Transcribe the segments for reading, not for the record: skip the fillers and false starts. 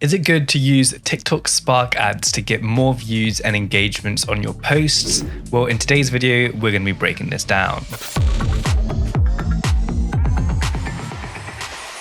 Is it good to use TikTok Spark ads to get more views and engagements on your posts? Well, in today's video, we're going to be breaking this down.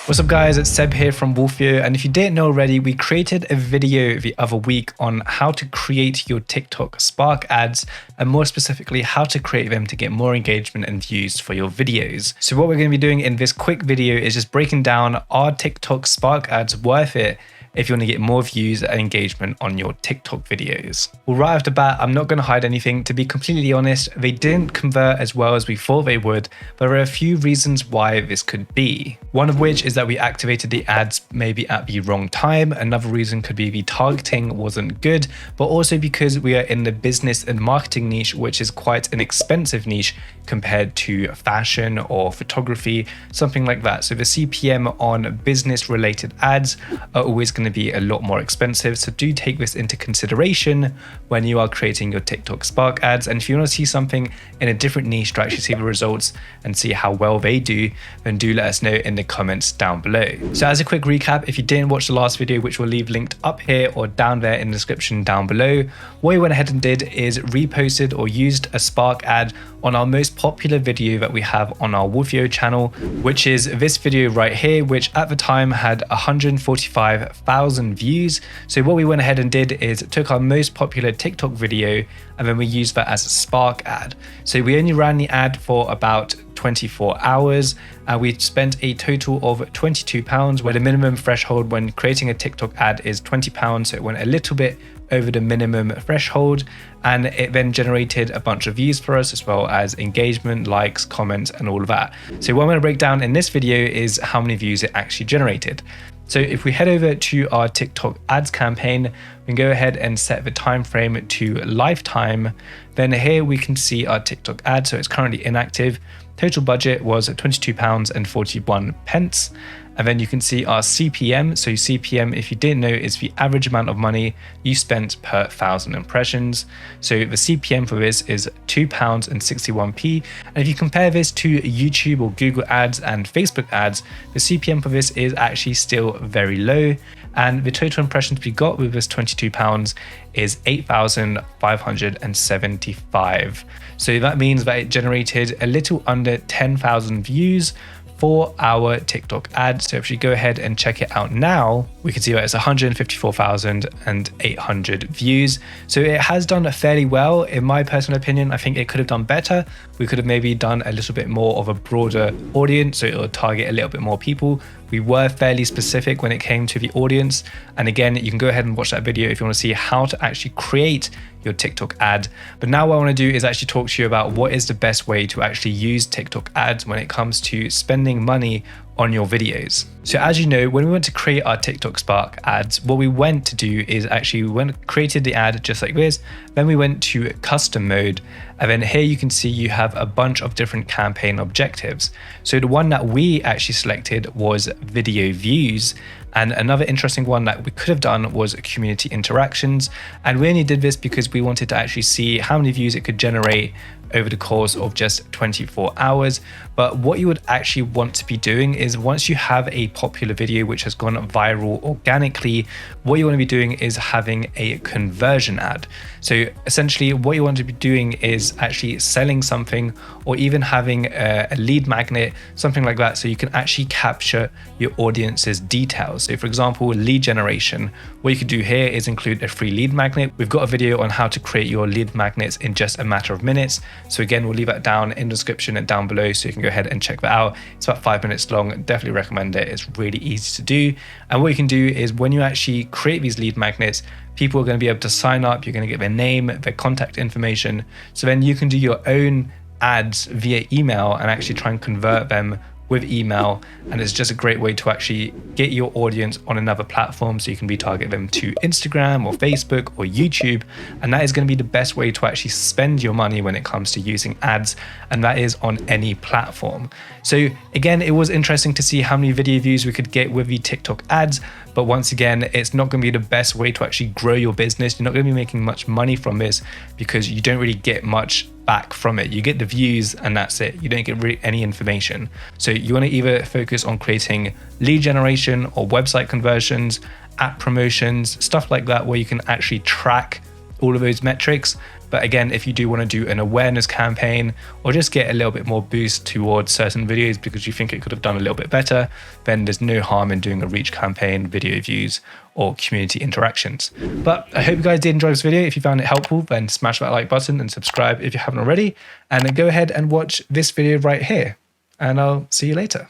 What's up guys, it's Seb here from Wolfio, and if you didn't know already, we created a video the other week on how to create your TikTok Spark ads, and more specifically, how to create them to get more engagement and views for your videos. So what we're going to be doing in this quick video is just breaking down, are TikTok Spark ads worth it if you want to get more views and engagement on your TikTok videos? Well, right off the bat, I'm not going to hide anything. To be completely honest, they didn't convert as well as we thought they would, but there are a few reasons why this could be. One of which is that we activated the ads maybe at the wrong time. Another reason could be the targeting wasn't good, but also because we are in the business and marketing niche, which is quite an expensive niche compared to fashion or photography, something like that. So the CPM on business related ads are always going to be a lot more expensive. So do take this into consideration when you are creating your TikTok Spark ads. And if you want to see something in a different niche to actually see the results and see how well they do, then do let us know in the comments down below. So as a quick recap, if you didn't watch the last video, which we'll leave linked up here or down there in the description down below, what we went ahead and did is reposted or used a Spark ad on our most popular video that we have on our Wolfio channel, which is this video right here, which at the time had 145,000 views. So what we went ahead and did is took our most popular TikTok video and then we used that as a Spark ad. So we only ran the ad for about 24 hours and we spent a total of £22, where the minimum threshold when creating a TikTok ad is £20. So it went a little bit over the minimum threshold, and it then generated a bunch of views for us, as well as engagement, likes, comments, and all of that. So what I'm going to break down in this video is how many views it actually generated. So if we head over to our TikTok ads campaign, we can go ahead and set the time frame to lifetime. Then here we can see our TikTok ad. So it's currently inactive. Total budget was £22.41. And then you can see our CPM. So CPM, if you didn't know, is the average amount of money you spent per 1,000 impressions. So the CPM for this is £2.61. And if you compare this to YouTube or Google ads and Facebook ads, the CPM for this is actually still very low. And the total impressions we got with this £22 is 8,575. So that means that it generated a little under 10,000 views for our TikTok ad. So if you go ahead and check it out now, we can see that it's 154,800 views. So it has done fairly well. In my personal opinion, I think it could have done better. We could have maybe done a little bit more of a broader audience, so it'll target a little bit more people. We were fairly specific when it came to the audience. And again, you can go ahead and watch that video if you want to see how to actually create your TikTok ad. But now what I want to do is actually talk to you about what is the best way to actually use TikTok ads when it comes to spending money on your videos. So as you know, when we went to create our TikTok Spark ads, what we went to do is actually we created the ad just like this. Then we went to custom mode. And then here you can see you have a bunch of different campaign objectives. So the one that we actually selected was video views. And another interesting one that we could have done was community interactions. And we only did this because we wanted to actually see how many views it could generate over the course of just 24 hours. But what you would actually want to be doing is, once you have a popular video which has gone viral organically, what you want to be doing is having a conversion ad. So essentially what you want to be doing is actually selling something, or even having a lead magnet, something like that, so you can actually capture your audience's details. So for example, lead generation, what you could do here is include a free lead magnet. We've got a video on how to create your lead magnets in just a matter of minutes. So again, we'll leave that down in the description and down below, so you can go ahead and check that out. It's about 5 minutes long. Definitely recommend it. It's really easy to do. And what you can do is, when you actually create these lead magnets, people are going to be able to sign up. You're going to get their name, their contact information. So then you can do your own ads via email and actually try and convert them with email. And it's just a great way to actually get your audience on another platform, so you can retarget them to Instagram or Facebook or YouTube. And that is going to be the best way to actually spend your money when it comes to using ads, and that is on any platform. So again, it was interesting to see how many video views we could get with the TikTok ads, but once again, it's not going to be the best way to actually grow your business. You're not going to be making much money from this because you don't really get much back from it. You get the views and that's it. You don't get really any information. So you want to either focus on creating lead generation or website conversions app promotions, stuff like that, where you can actually track all of those metrics. But again, if you do want to do an awareness campaign or just get a little bit more boost towards certain videos because you think it could have done a little bit better, then there's no harm in doing a reach campaign, video views, or community interactions. But I hope you guys did enjoy this video. If you found it helpful, then smash that like button and subscribe if you haven't already. And then go ahead and watch this video right here. And I'll see you later.